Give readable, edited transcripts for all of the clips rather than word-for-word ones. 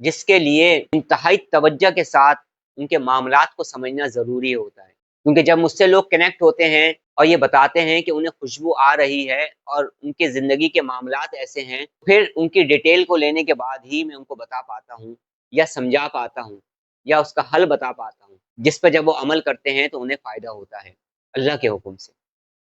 جس کے لیے انتہائی توجہ کے ساتھ ان کے معاملات کو سمجھنا ضروری ہوتا ہے، کیونکہ جب مجھ سے لوگ کنیکٹ ہوتے ہیں اور یہ بتاتے ہیں کہ انہیں خوشبو آ رہی ہے اور ان کے زندگی کے معاملات ایسے ہیں، پھر ان کی ڈیٹیل کو لینے کے بعد ہی میں ان کو بتا پاتا ہوں یا سمجھا پاتا ہوں یا اس کا حل بتا پاتا ہوں، جس پہ جب وہ عمل کرتے ہیں تو انہیں فائدہ ہوتا ہے اللہ کے حکم سے۔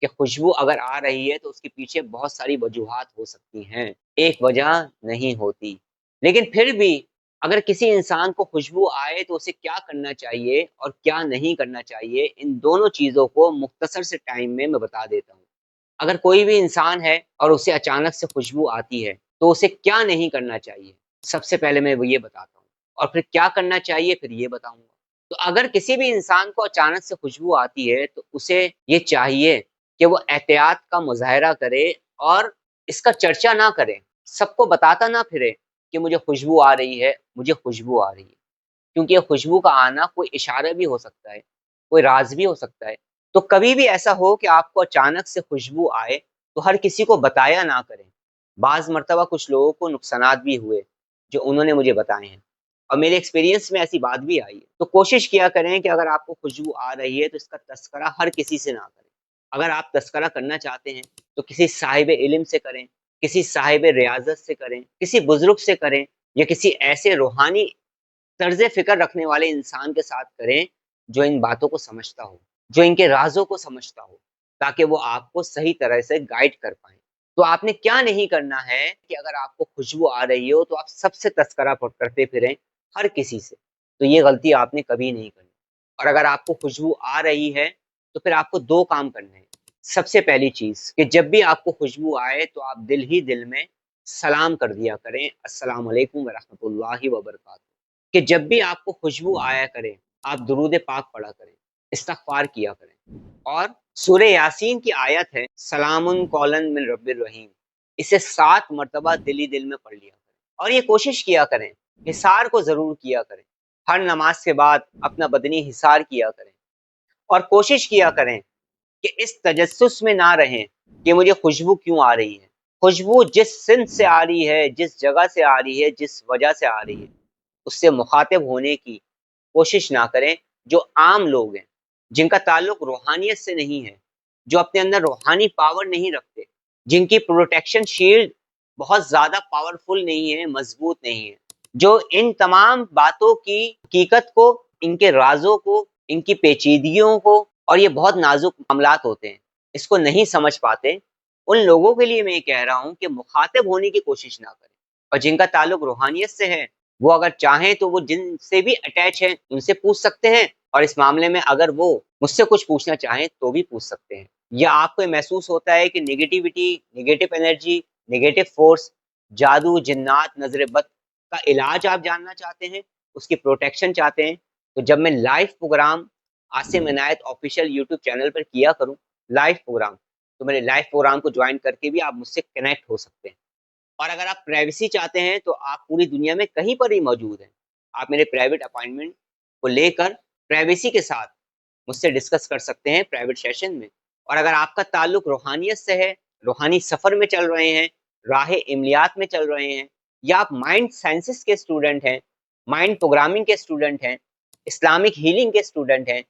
کہ خوشبو اگر آ رہی ہے تو اس کے پیچھے بہت ساری وجوہات ہو سکتی ہیں، ایک وجہ نہیں ہوتی۔ لیکن پھر بھی اگر کسی انسان کو خوشبو آئے تو اسے کیا کرنا چاہیے اور کیا نہیں کرنا چاہیے، ان دونوں چیزوں کو مختصر سے ٹائم میں بتا دیتا ہوں۔ اگر کوئی بھی انسان ہے اور اسے اچانک سے خوشبو آتی ہے تو اسے کیا نہیں کرنا چاہیے، سب سے پہلے میں وہ یہ بتاتا ہوں، اور پھر کیا کرنا چاہیے پھر یہ بتاؤں گا۔ تو اگر کسی بھی انسان کو اچانک سے خوشبو آتی ہے تو اسے یہ چاہیے کہ وہ احتیاط کا مظاہرہ کرے اور اس کا چرچا نہ کرے، سب کو بتاتا نہ پھرے کہ مجھے خوشبو آ رہی ہے، مجھے خوشبو آ رہی ہے، کیونکہ یہ خوشبو کا آنا کوئی اشارہ بھی ہو سکتا ہے، کوئی راز بھی ہو سکتا ہے۔ تو کبھی بھی ایسا ہو کہ آپ کو اچانک سے خوشبو آئے تو ہر کسی کو بتایا نہ کریں۔ بعض مرتبہ کچھ لوگوں کو نقصانات بھی ہوئے جو انہوں نے مجھے بتائے ہیں، اور میرے ایکسپیرینس میں ایسی بات بھی آئی ہے۔ تو کوشش کیا کریں کہ اگر آپ کو خوشبو آ رہی ہے تو اس کا تذکرہ ہر کسی سے نہ کریں۔ اگر آپ تذکرہ کرنا چاہتے ہیں تو کسی صاحب علم سے کریں، کسی صاحب ریاضت سے کریں، کسی بزرگ سے کریں، یا کسی ایسے روحانی طرز فکر رکھنے والے انسان کے ساتھ کریں جو ان باتوں کو سمجھتا ہو، جو ان کے رازوں کو سمجھتا ہو، تاکہ وہ آپ کو صحیح طرح سے گائیڈ کر پائیں۔ تو آپ نے کیا نہیں کرنا ہے کہ اگر آپ کو خوشبو آ رہی ہو تو آپ سب سے تذکرہ کرتے پھریں، ہر کسی سے۔ تو یہ غلطی آپ نے کبھی نہیں کرنی۔ اور اگر آپ کو خوشبو آ رہی ہے تو پھر آپ کو دو کام کرنے ہیں۔ سب سے پہلی چیز کہ جب بھی آپ کو خوشبو آئے تو آپ دل ہی دل میں سلام کر دیا کریں، السلام علیکم ورحمۃ اللہ وبرکاتہ۔ کہ جب بھی آپ کو خوشبو آیا کرے آپ درود پاک پڑھا کریں، استغفار کیا کریں، اور سورہ یاسین کی آیت ہے سلام قولا من رب الرحیم، اسے 7 مرتبہ دل ہی دل میں پڑھ لیا کریں، اور یہ کوشش کیا کریں، حصار کو ضرور کیا کریں، ہر نماز کے بعد اپنا بدنی حصار کیا کریں، اور کوشش کیا کریں کہ اس تجسس میں نہ رہیں کہ مجھے خوشبو کیوں آ رہی ہے۔ خوشبو جس سمت سے آ رہی ہے، جس جگہ سے آ رہی ہے، جس وجہ سے آ رہی ہے، اس سے مخاطب ہونے کی کوشش نہ کریں۔ جو عام لوگ ہیں، جن کا تعلق روحانیت سے نہیں ہے، جو اپنے اندر روحانی پاور نہیں رکھتے، جن کی پروٹیکشن شیلڈ بہت زیادہ پاورفل نہیں ہے، مضبوط نہیں ہے، جو ان تمام باتوں کی حقیقت کو، ان کے رازوں کو، ان کی پیچیدگیوں کو، اور یہ بہت نازک معاملات ہوتے ہیں، اس کو نہیں سمجھ پاتے، ان لوگوں کے لیے میں یہ کہہ رہا ہوں کہ مخاطب ہونے کی کوشش نہ کریں۔ اور جن کا تعلق روحانیت سے ہے وہ اگر چاہیں تو وہ جن سے بھی اٹیچ ہیں ان سے پوچھ سکتے ہیں، اور اس معاملے میں اگر وہ مجھ سے کچھ پوچھنا چاہیں تو بھی پوچھ سکتے ہیں۔ یا آپ کو محسوس ہوتا ہے کہ negativity, negative energy, negative force, جادو، جنات، نظر بد کا علاج آپ جاننا چاہتے ہیں، اس کی پروٹیکشن چاہتے ہیں، تو جب میں لائیو پروگرام عاصم عنایت آفیشیل یوٹیوب چینل پر کیا کروں لائیو پروگرام، تو میرے لائیو پروگرام کو جوائن کر کے بھی آپ مجھ سے کنیکٹ ہو سکتے ہیں۔ اور اگر آپ پرائیویسی چاہتے ہیں تو آپ پوری دنیا میں کہیں پر ہی موجود ہیں، آپ میرے پرائیویٹ اپائنٹمنٹ کو لے کر پرائیویسی کے ساتھ مجھ سے ڈسکس کر سکتے ہیں پرائیویٹ سیشن میں۔ اور اگر آپ کا تعلق روحانیت سے ہے، روحانی سفر میں چل رہے ہیں، راہ عملیات میں چل رہے ہیں، یا آپ مائنڈ سائنسز کے اسٹوڈنٹ ہیں، مائنڈ پروگرامنگ کے اسٹوڈنٹ ہیں، اسلامک ہیلنگ کے اسٹوڈنٹ ہیں،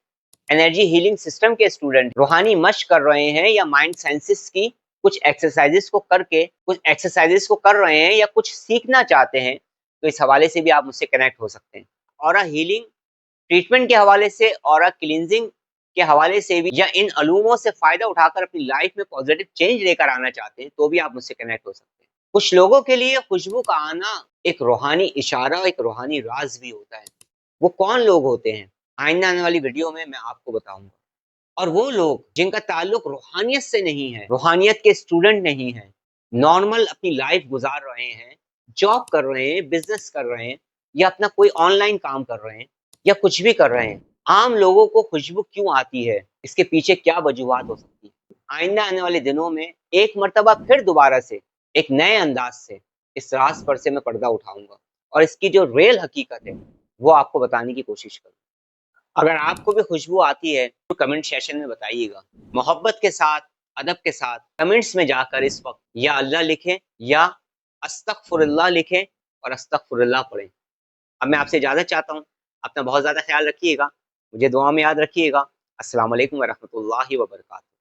انرجی ہیلنگ سسٹم کے اسٹوڈنٹ، روحانی مشق کر رہے ہیں، یا مائنڈ سائنسز کی کچھ ایکسرسائزز کو کر رہے ہیں، یا کچھ سیکھنا چاہتے ہیں، تو اس حوالے سے بھی آپ مجھ سے کنیکٹ ہو سکتے ہیں۔ اورا ہیلنگ ٹریٹمنٹ کے حوالے سے، اورا کلینزنگ کے حوالے سے بھی، یا ان علوموں سے فائدہ اٹھا کر اپنی لائف میں پازیٹیو چینج لے کر آنا چاہتے ہیں تو بھی آپ مجھ سے کنیکٹ ہو سکتے ہیں۔ کچھ لوگوں کے لیے خوشبو کا آنا ایک روحانی اشارہ، ایک روحانی راز بھی ہوتا ہے۔ وہ کون لوگ ہوتے ہیں آئندہ آنے والی ویڈیو میں آپ کو بتاؤں گا۔ اور وہ لوگ جن کا تعلق روحانیت سے نہیں ہے، روحانیت کے اسٹوڈنٹ نہیں ہیں، نارمل اپنی لائف گزار رہے ہیں، جاب کر رہے ہیں، بزنس کر رہے ہیں، یا اپنا کوئی آن لائن کام کر رہے ہیں، یا کچھ بھی کر رہے ہیں، عام لوگوں کو خوشبو کیوں آتی ہے، اس کے پیچھے کیا وجوہات ہو سکتی ہیں، آئندہ آنے والے دنوں میں ایک مرتبہ پھر دوبارہ سے ایک نئے انداز سے اس راز پر سے میں پردہ اٹھاؤں گا، اور اس کی جو ریل حقیقت ہے وہ آپ کو بتانے کی کوشش کروں۔ اگر آپ کو بھی خوشبو آتی ہے تو کمنٹ سیشن میں بتائیے گا، محبت کے ساتھ، ادب کے ساتھ کمنٹس میں جا کر اس وقت یا اللہ لکھیں یا استغفر اللہ لکھیں اور استغفر اللہ پڑھیں۔ اب میں آپ سے اجازت چاہتا ہوں، اپنا بہت زیادہ خیال رکھیے گا، مجھے دعا میں یاد رکھیے گا۔ السلام علیکم ورحمۃ اللہ وبرکاتہ۔